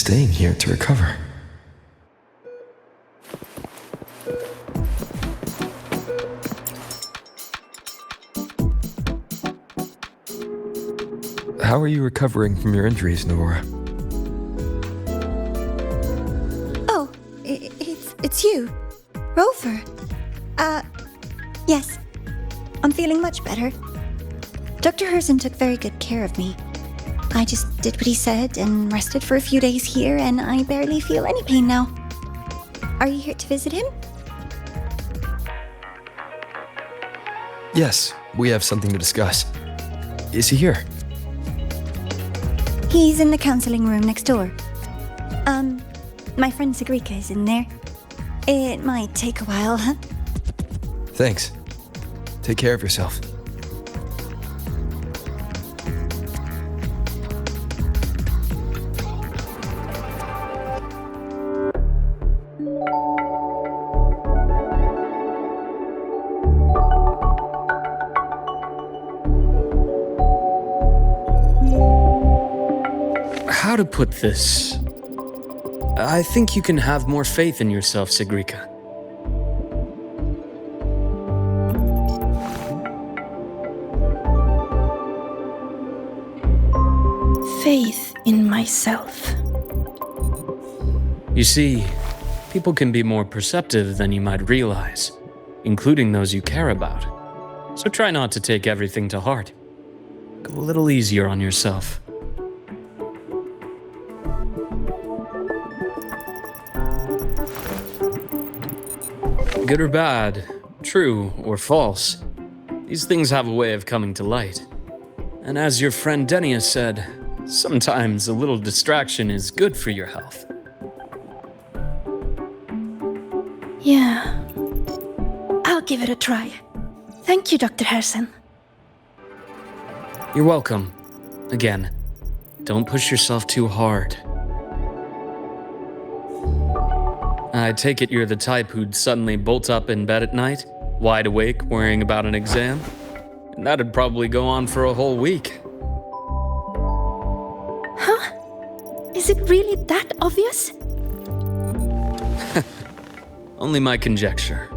staying here to recover. How are you recovering from your injuries, Nora? Oh, it's you, Rover. Yes. I'm feeling much better. Dr. Herson took very good care of me. I just did what he said and rested for a few days here, and I barely feel any pain now. Are you here to visit him? Yes, we have something to discuss. Is he here? He's in the counseling room next door. My friend Segue is in there. It might take a while, huh? Thanks. Take care of yourself. How to put this? I think you can have more faith in yourself, Segue. Faith in myself. You see, people can be more perceptive than you might realize, including those you care about. So try not to take everything to heart. Go a little easier on yourself. Good or bad, true or false, these things have a way of coming to light. And as your friend Denia said, sometimes a little distraction is good for your health. Yeah. I'll give it a try. Thank you, Dr. Herson. You're welcome. Again, don't push yourself too hard. I take it you're the type who'd suddenly bolt up in bed at night, wide awake, worrying about an exam? And that'd probably go on for a whole week. Huh? Is it really that obvious? Only my conjecture.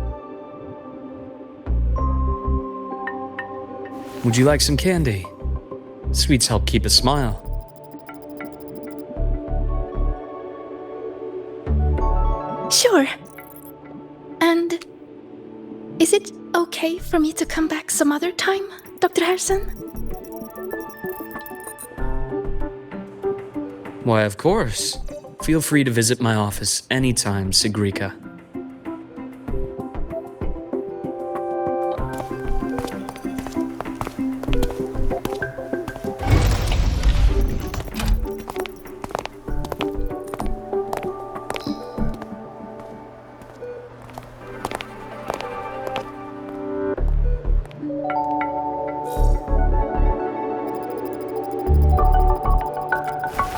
Would you like some candy? Sweets help keep a smile. Sure. And is it okay for me to come back some other time, Dr. Herson? Why, of course. Feel free to visit my office anytime, Segue.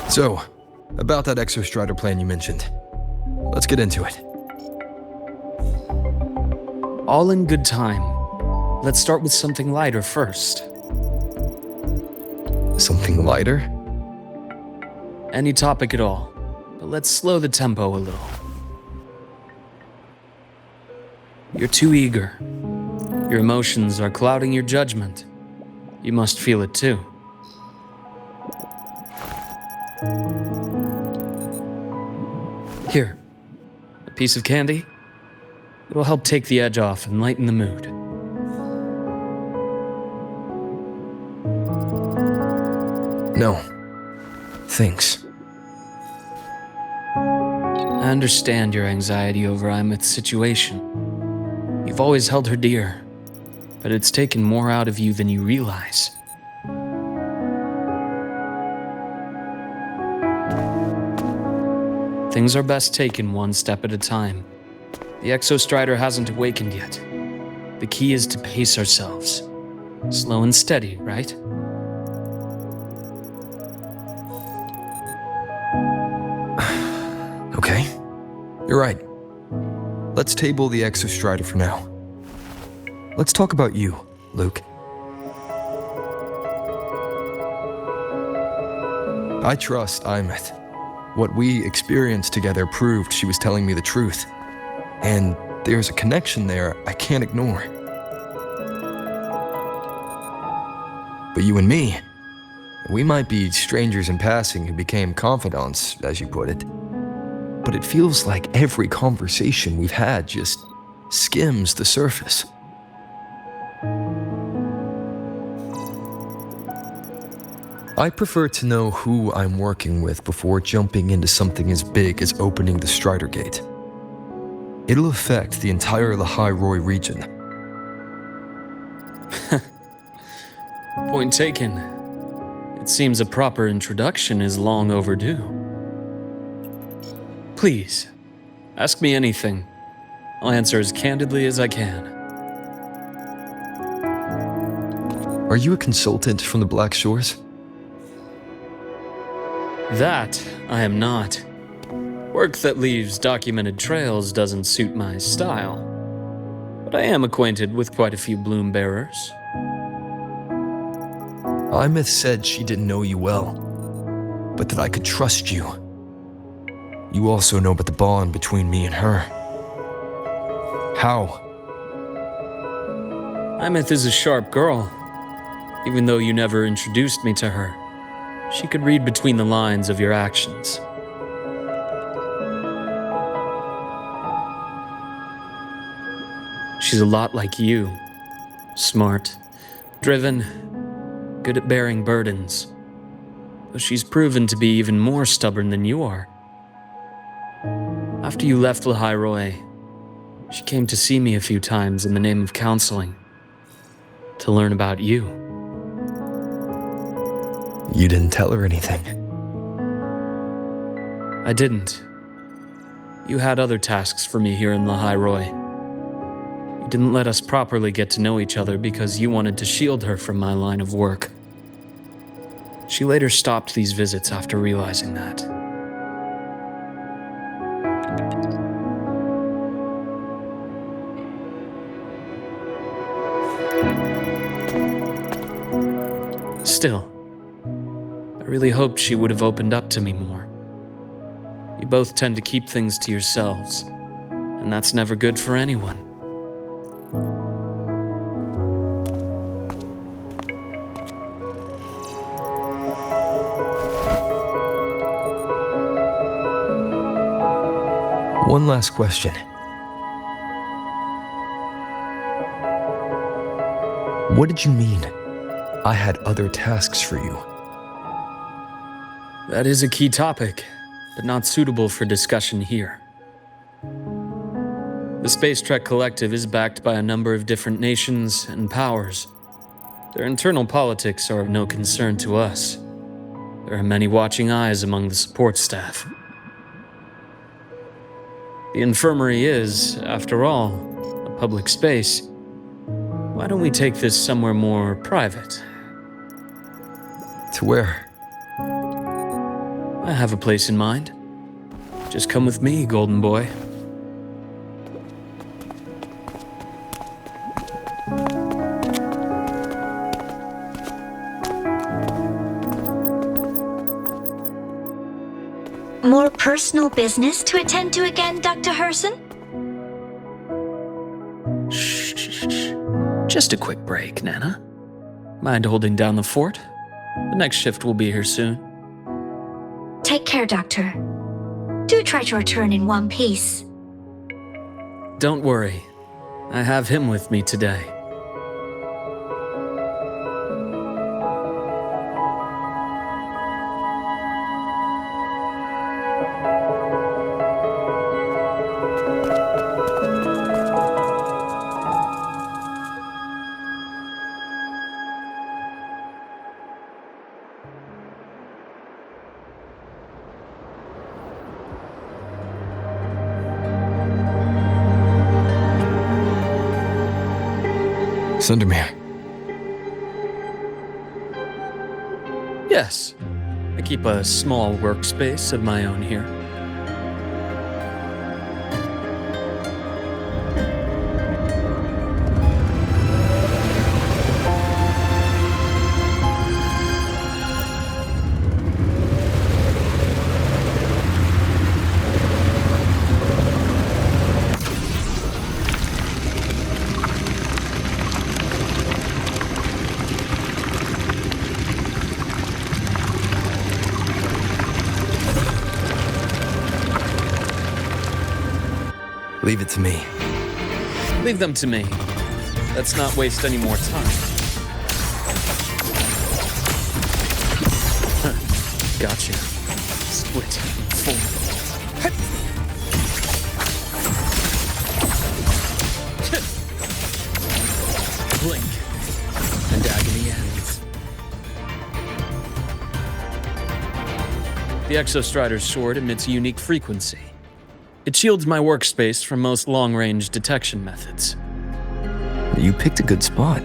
So, about that exostrider plan you mentioned. Let's get into it. All in good time. Let's start with something lighter first. Something lighter? Any topic at all, but let's slow the tempo a little. You're too eager. Your emotions are clouding your judgment. You must feel it too. Here, a piece of candy. It'll help take the edge off and lighten the mood. No. Thanks. I understand your anxiety over Aemeath's situation. You've always held her dear, but it's taken more out of you than you realize. Things are best taken one step at a time. The exostrider hasn't awakened yet. The key is to pace ourselves. Slow and steady, right? Okay. You're right. Let's table the exostrider for now. Let's talk about you, Luuk. I trust Aemeath. What we experienced together proved she was telling me the truth. And there's a connection there I can't ignore. But you and me, we might be strangers in passing who became confidants, as you put it. But it feels like every conversation we've had just skims the surface. I prefer to know who I'm working with before jumping into something as big as opening the Strider Gate. It'll affect the entire Lahai-Roi region. Point taken. It seems a proper introduction is long overdue. Please, ask me anything. I'll answer as candidly as I can. Are you a consultant from the Black Shores? That I am not. Work that leaves documented trails doesn't suit my style. But I am acquainted with quite a few bloom bearers. Aemeath said she didn't know you well, but that I could trust you. You also know about the bond between me and her. How? Aemeath is a sharp girl. Even though you never introduced me to her, she could read between the lines of your actions. She's a lot like you. Smart, driven, good at bearing burdens. But she's proven to be even more stubborn than you are. After you left Lahai-Roi, she came to see me a few times in the name of counseling, to learn about you. You didn't tell her anything. I didn't. You had other tasks for me here in Lahai-Roi. You didn't let us properly get to know each other because you wanted to shield her from my line of work. She later stopped these visits after realizing that. Still, I really hoped she would have opened up to me more. You both tend to keep things to yourselves, and that's never good for anyone. One last question. What did you mean? I had other tasks for you. That is a key topic, but not suitable for discussion here. The Space Trek Collective is backed by a number of different nations and powers. Their internal politics are of no concern to us. There are many watching eyes among the support staff. The infirmary is, after all, a public space. Why don't we take this somewhere more private? To where? I have a place in mind. Just come with me, golden boy. More personal business to attend to again, Dr. Herson? Shh. Just a quick break, Nana. Mind holding down the fort? The next shift will be here soon. Take care, Doctor. Do try to return in one piece. Don't worry. I have him with me today. Sundermere. Yes. I keep a small workspace of my own here. Leave it to me. Leave them to me. Let's not waste any more time. Gotcha. Split. Fold. Blink. And agony ends. The Exostrider's sword emits a unique frequency. It shields my workspace from most long-range detection methods. You picked a good spot.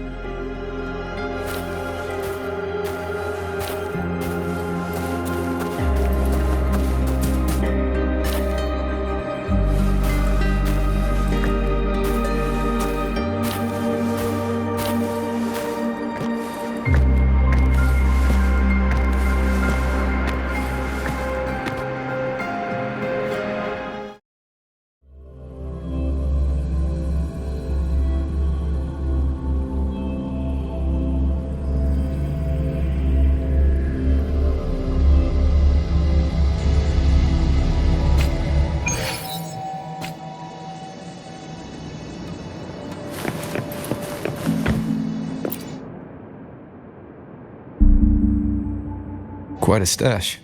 Quite a stash.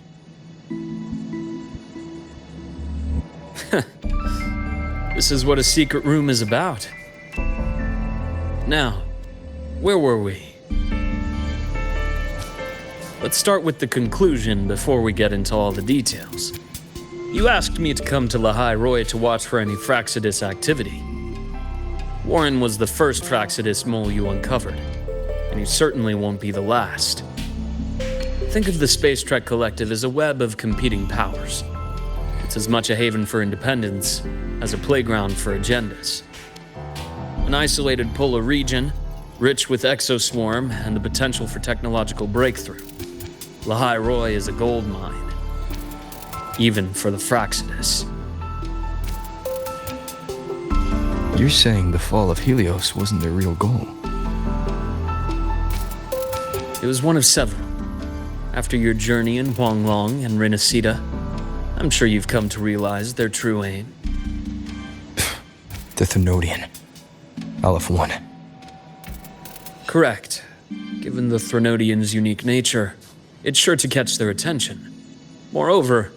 This is what a secret room is about. Now, where were we? Let's start with the conclusion before we get into all the details. You asked me to come to Lahai-Roi to watch for any Fraxidus activity. Warren was the first Fraxidus mole you uncovered, and he certainly won't be the last. Think of the Space Trek Collective as a web of competing powers. It's as much a haven for independence as a playground for agendas. An isolated polar region, rich with exoswarm and the potential for technological breakthrough. Lahai-Roi is a gold mine, even for the Fraxidus. You're saying the fall of Helios wasn't their real goal? It was one of several. After your journey in Huanglong and Renacida, I'm sure you've come to realize their true aim. The Thenodian. Aleph 1. Correct. Given the Thenodian's unique nature, it's sure to catch their attention. Moreover,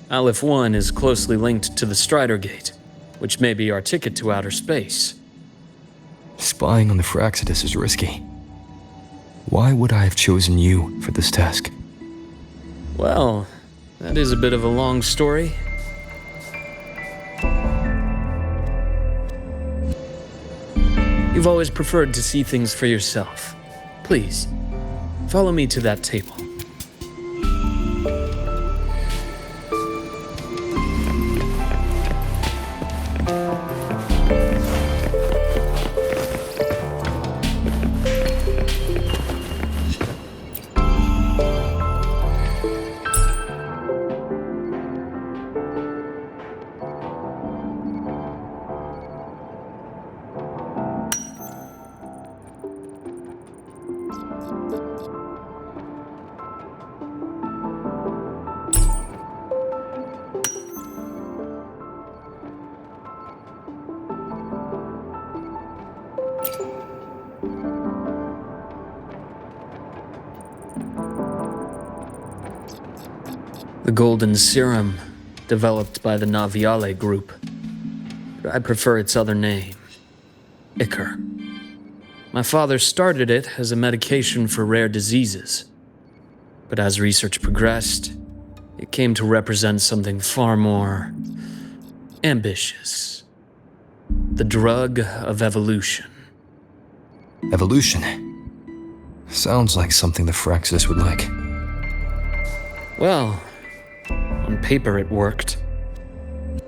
Aleph 1 is closely linked to the Strider Gate, which may be our ticket to outer space. Spying on the Fraxidus is risky. Why would I have chosen you for this task? Well, that is a bit of a long story. You've always preferred to see things for yourself. Please, follow me to that table. The golden serum, developed by the Naviale group. But I prefer its other name, Ichor. My father started it as a medication for rare diseases. But as research progressed, it came to represent something far more ambitious. The drug of evolution. Evolution? Sounds like something the Fraxidus would like. Well, on paper it worked.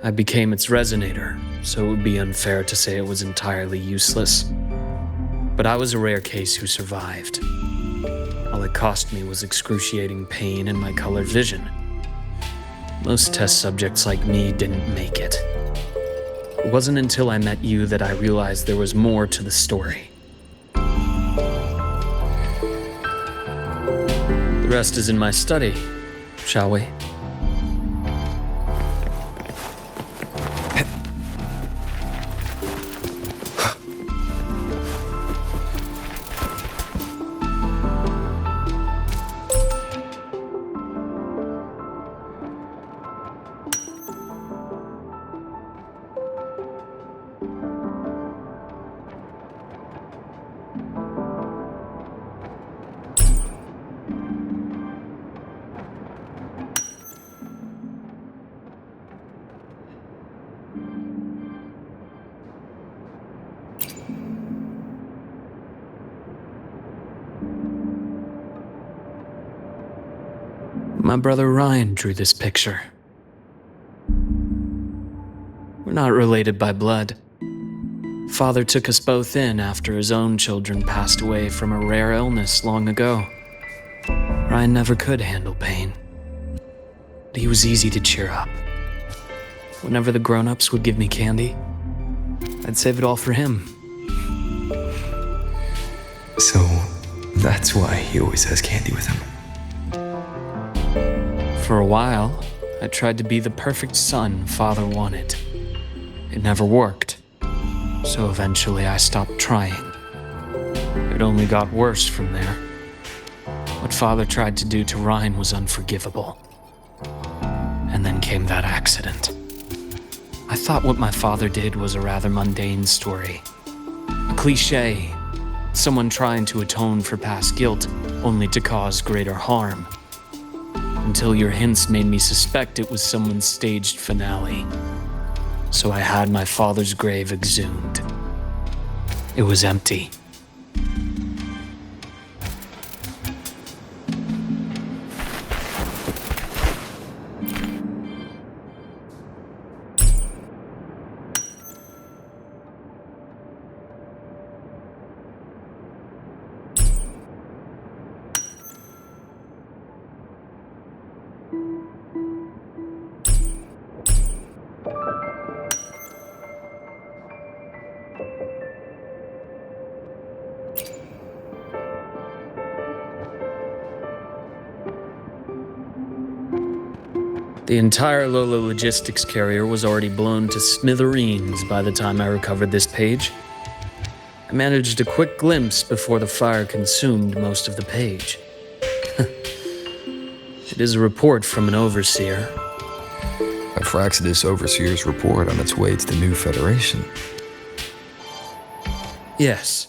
I became its resonator, so it would be unfair to say it was entirely useless. But I was a rare case who survived. All it cost me was excruciating pain and my colored vision. Most test subjects like me didn't make it. It wasn't until I met you that I realized there was more to the story. The rest is in my study, shall we? my brother Ryan drew this picture. We're not related by blood. Father took us both in after his own children passed away from a rare illness long ago. Ryan never could handle pain. But he was easy to cheer up. Whenever the grown-ups would give me candy, I'd save it all for him. So, that's why he always has candy with him. For a while, I tried to be the perfect son Father wanted. It never worked, so eventually I stopped trying. It only got worse from there. What Father tried to do to Ryan was unforgivable. And then came that accident. I thought what my father did was a rather mundane story. A cliché, someone trying to atone for past guilt only to cause greater harm. Until your hints made me suspect it was someone's staged finale. So I had my father's grave exhumed. It was empty. The entire Lola logistics carrier was already blown to smithereens by the time I recovered this page. I managed a quick glimpse before the fire consumed most of the page. It is a report from an overseer. A Fraxidus Overseer's report on its way to the new Federation. Yes.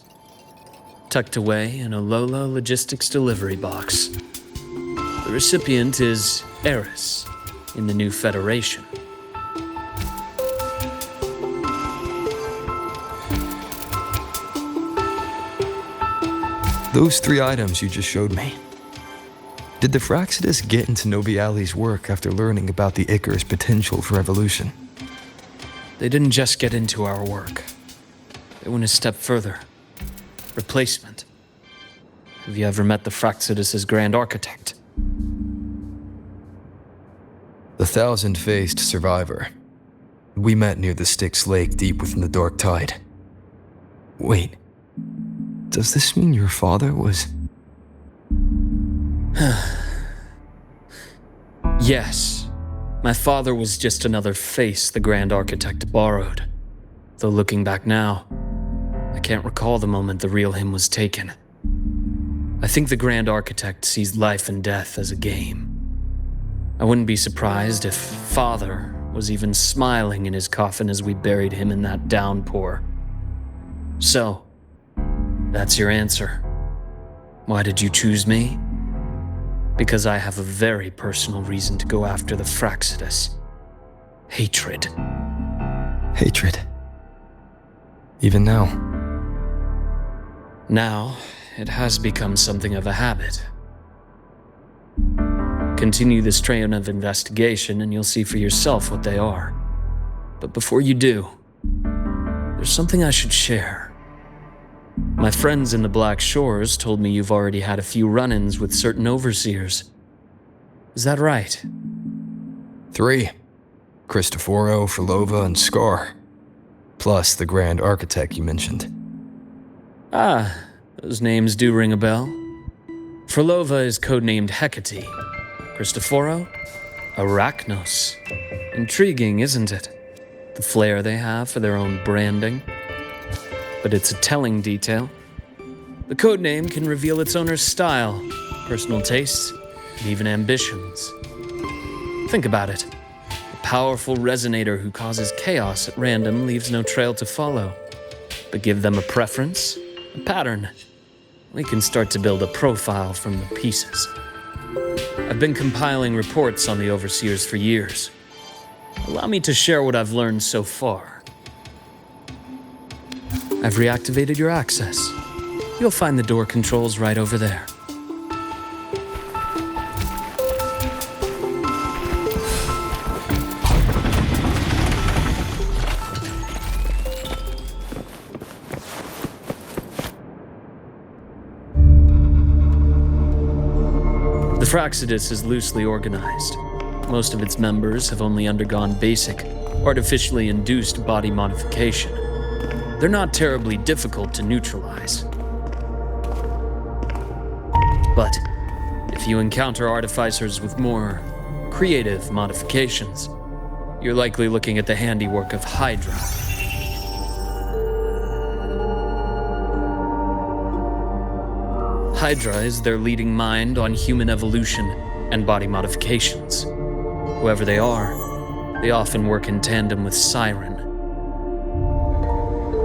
Tucked away in a Lola logistics delivery box. The recipient is Eris in the new Federation. Those 3 items you just showed me. Did the Fraxidus get into Noviali's work after learning about the Icar's potential for evolution? They didn't just get into our work. They went a step further. Replacement. Have you ever met the Fraxidus' Grand Architect? The 1,000-faced survivor. We met near the Styx Lake deep within the Dark Tide. Wait. Does this mean your father was... Yes. My father was just another face the Grand Architect borrowed. Though looking back now, I can't recall the moment the real him was taken. I think the Grand Architect sees life and death as a game. I wouldn't be surprised if Father was even smiling in his coffin as we buried him in that downpour. So, that's your answer. Why did you choose me? Because I have a very personal reason to go after the Fraxidus. Hatred. Hatred. Even now. Now, it has become something of a habit. Continue this train of investigation and you'll see for yourself what they are. But before you do, there's something I should share. My friends in the Black Shores told me you've already had a few run-ins with certain overseers. Is that right? 3. Cristoforo, Frolova, and Scar. Plus the Grand Architect you mentioned. Ah, those names do ring a bell. Frolova is codenamed Hecate. Cristoforo? Arachnos. Intriguing, isn't it? The flair they have for their own branding. But it's a telling detail. The codename can reveal its owner's style, personal tastes, and even ambitions. Think about it. A powerful resonator who causes chaos at random leaves no trail to follow. But give them a preference, a pattern. We can start to build a profile from the pieces. I've been compiling reports on the Overseers for years. Allow me to share what I've learned so far. I've reactivated your access. You'll find the door controls right over there. The Fractsidus is loosely organized. Most of its members have only undergone basic, artificially induced body modification. They're not terribly difficult to neutralize. But if you encounter artificers with more creative modifications, you're likely looking at the handiwork of Hydra. Hydra is their leading mind on human evolution and body modifications. Whoever they are, they often work in tandem with Siren.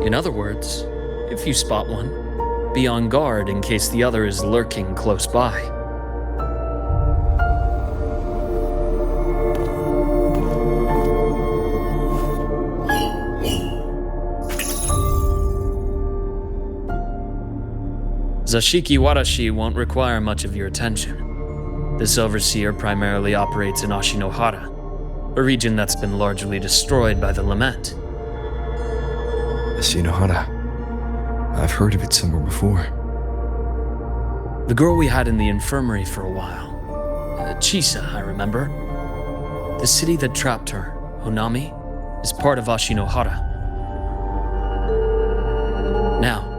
In other words, if you spot one, be on guard in case the other is lurking close by. Zashiki Warashi won't require much of your attention. This overseer primarily operates in Ashinohara, a region that's been largely destroyed by the Lament. Ashinohara. I've heard of it somewhere before. The girl we had in the infirmary for a while. Chisa, I remember. The city that trapped her, Honami, is part of Ashinohara. Now,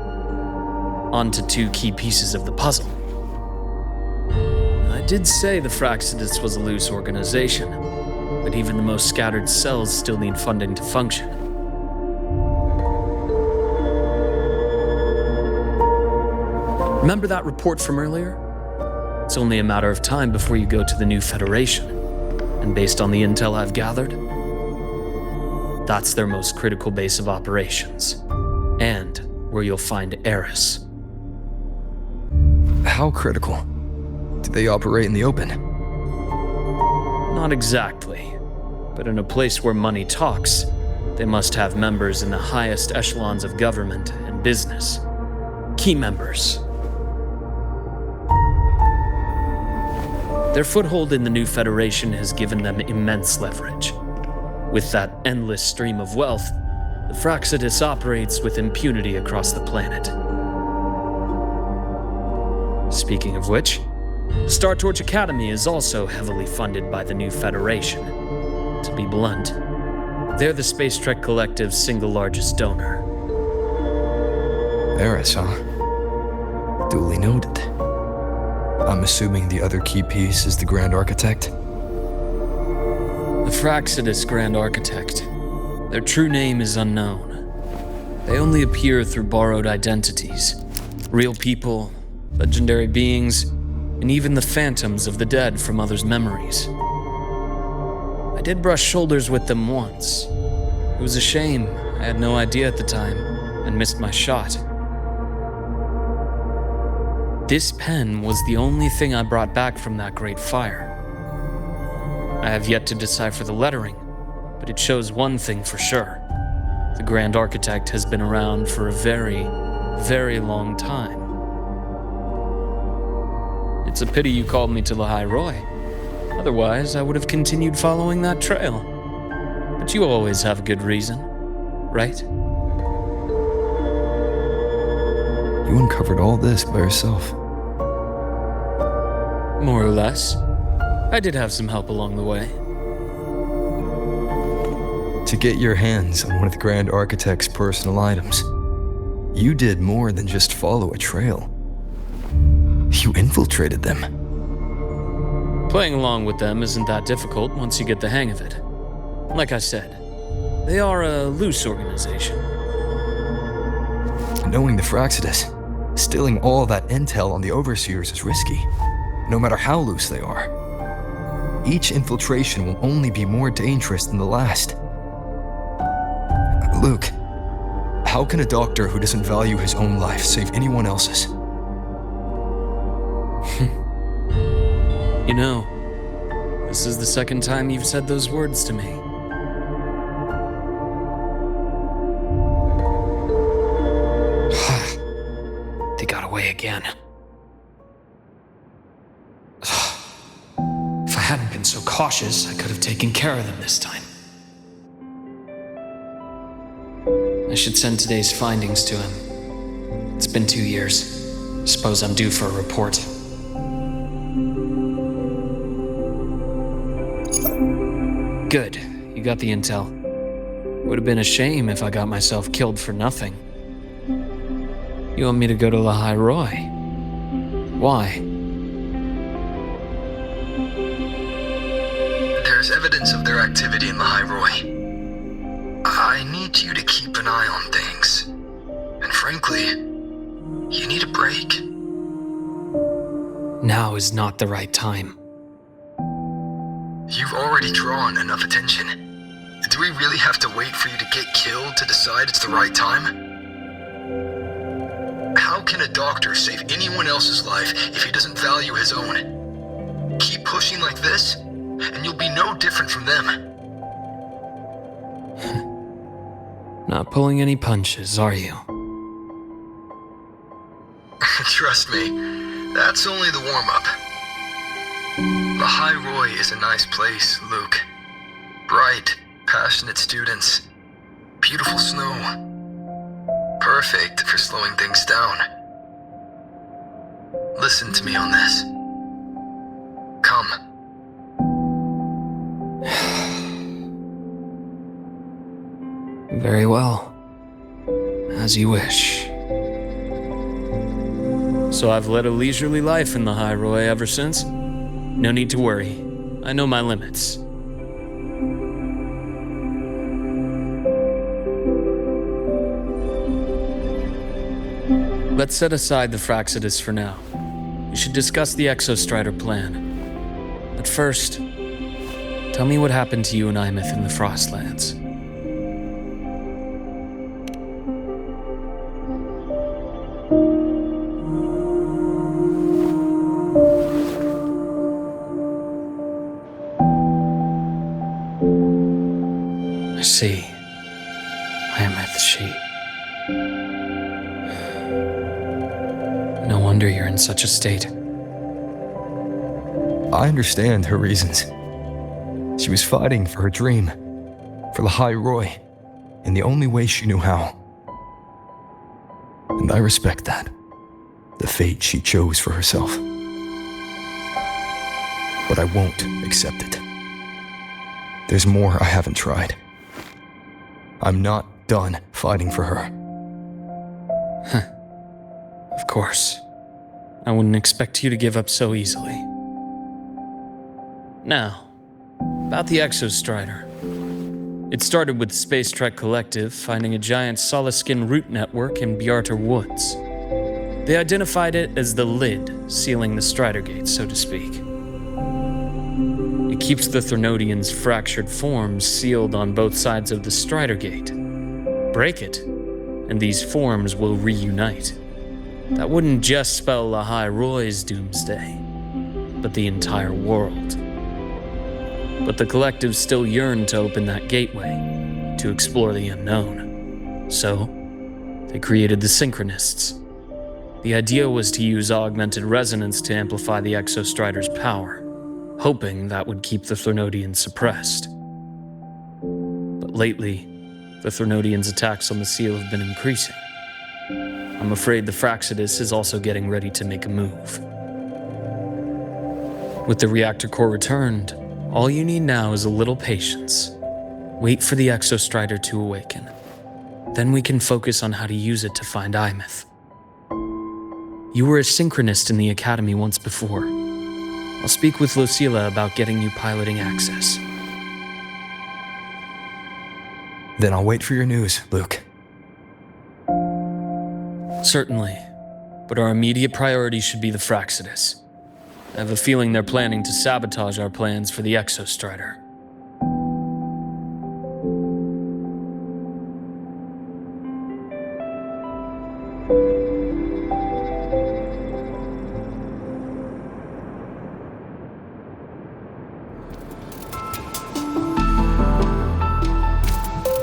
on to two key pieces of the puzzle. I did say the Fractsidus was a loose organization, but even the most scattered cells still need funding to function. Remember that report from earlier? It's only a matter of time before you go to the new Federation, and based on the intel I've gathered, that's their most critical base of operations, and where you'll find Eris. How critical? Do they operate in the open? Not exactly, but in a place where money talks, they must have members in the highest echelons of government and business. Key members. Their foothold in the new Federation has given them immense leverage. With that endless stream of wealth, the Fractsidus operates with impunity across the planet. Speaking of which, Star Torch Academy is also heavily funded by the new Federation. To be blunt, they're the Space Trek Collective's single largest donor. Eris, huh? Duly noted. I'm assuming the other key piece is the Grand Architect? The Fractsidus Grand Architect. Their true name is unknown. They only appear through borrowed identities. Real people, legendary beings, and even the phantoms of the dead from others' memories. I did brush shoulders with them once. It was a shame. I had no idea at the time, and missed my shot. This pen was the only thing I brought back from that great fire. I have yet to decipher the lettering, but it shows one thing for sure. The Grand Architect has been around for a very, very long time. It's a pity you called me to Lahai-Roi. Otherwise, I would have continued following that trail. But you always have a good reason, right? You uncovered all this by yourself. More or less. I did have some help along the way. To get your hands on one of the Grand Architect's personal items, you did more than just follow a trail. You infiltrated them. Playing along with them isn't that difficult once you get the hang of it. Like I said, they are a loose organization. Knowing the Fractsidus, stealing all that intel on the Overseers is risky, no matter how loose they are. Each infiltration will only be more dangerous than the last. Luuk, how can a doctor who doesn't value his own life save anyone else's? You know, this is the second time you've said those words to me. They got away again. If I hadn't been so cautious, I could have taken care of them this time. I should send today's findings to him. It's been 2 years. Suppose I'm due for a report. Good. You got the intel. Would have been a shame if I got myself killed for nothing. You want me to go to Lahai-Roi? Why? There's evidence of their activity in Lahai-Roi. I need you to keep an eye on things. And frankly, you need a break. Now is not the right time. You've already drawn enough attention. Do we really have to wait for you to get killed to decide it's the right time? How can a doctor save anyone else's life if he doesn't value his own? Keep pushing like this, and you'll be no different from them. Not pulling any punches, are you? Trust me, that's only the warm-up. Lahai-Roi is a nice place, Luuk. Bright, passionate students. Beautiful snow. Perfect for slowing things down. Listen to me on this. Come. Very well. As you wish. So I've led a leisurely life in the Lahai-Roi ever since. No need to worry. I know my limits. Let's set aside the Fractsidus for now. We should discuss the Exostrider plan. But first, tell me what happened to you and Aemeath in the Frostlands. I see. Aemeath, she... No wonder you're in such a state. I understand her reasons. She was fighting for her dream, for Lahai-Roi, in the only way she knew how. And I respect that, the fate she chose for herself. But I won't accept it. There's more I haven't tried. I'm not done fighting for her. Of course. I wouldn't expect you to give up so easily. Now, about the Exostrider. It started with the Space Trek Collective finding a giant Solaskin root network in Bjartar Woods. They identified it as the lid, sealing the Strider Gate, so to speak. It keeps the Threnodians' fractured forms sealed on both sides of the Strider Gate. Break it, and these forms will reunite. That wouldn't just spell Lahai-Roi's doomsday, but the entire world. But the Collective still yearned to open that gateway, to explore the unknown. So, they created the Synchronists. The idea was to use augmented resonance to amplify the Exostrider's power, hoping that would keep the Threnodians suppressed. But lately, the Threnodians' attacks on the seal have been increasing. I'm afraid the Fractsidus is also getting ready to make a move. With the reactor core returned, all you need now is a little patience. Wait for the Exostrider to awaken. Then we can focus on how to use it to find Aemeath. You were a synchronist in the Academy once before. I'll speak with Lucilla about getting you piloting access. Then I'll wait for your news, Luuk. Certainly, but our immediate priority should be the Fractsidus. I have a feeling they're planning to sabotage our plans for the Exostrider.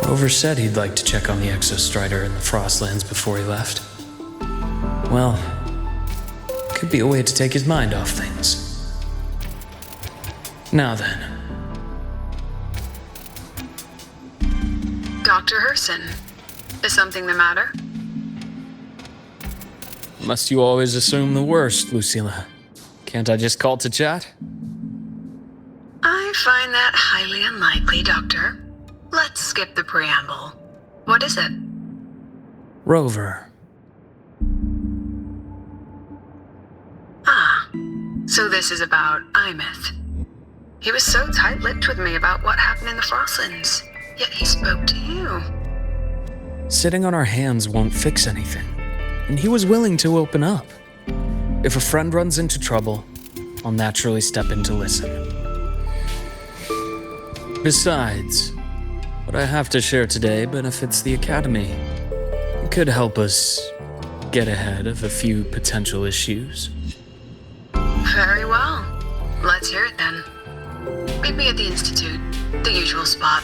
Rover said he'd like to check on the Exostrider in the Frostlands before he left. Well, could be a way to take his mind off things. Now then. Dr. Herson, is something the matter? Must you always assume the worst, Lucilla? Can't I just call to chat? I find that highly unlikely, Doctor. Let's skip the preamble. What is it? Rover. Ah, so this is about Aemeath. He was so tight-lipped with me about what happened in the Frostlands, yet he spoke to you. Sitting on our hands won't fix anything, and he was willing to open up. If a friend runs into trouble, I'll naturally step in to listen. Besides, what I have to share today benefits the Academy. It could help us get ahead of a few potential issues. Very well. Let's hear it then. Meet me at the Institute, the usual spot.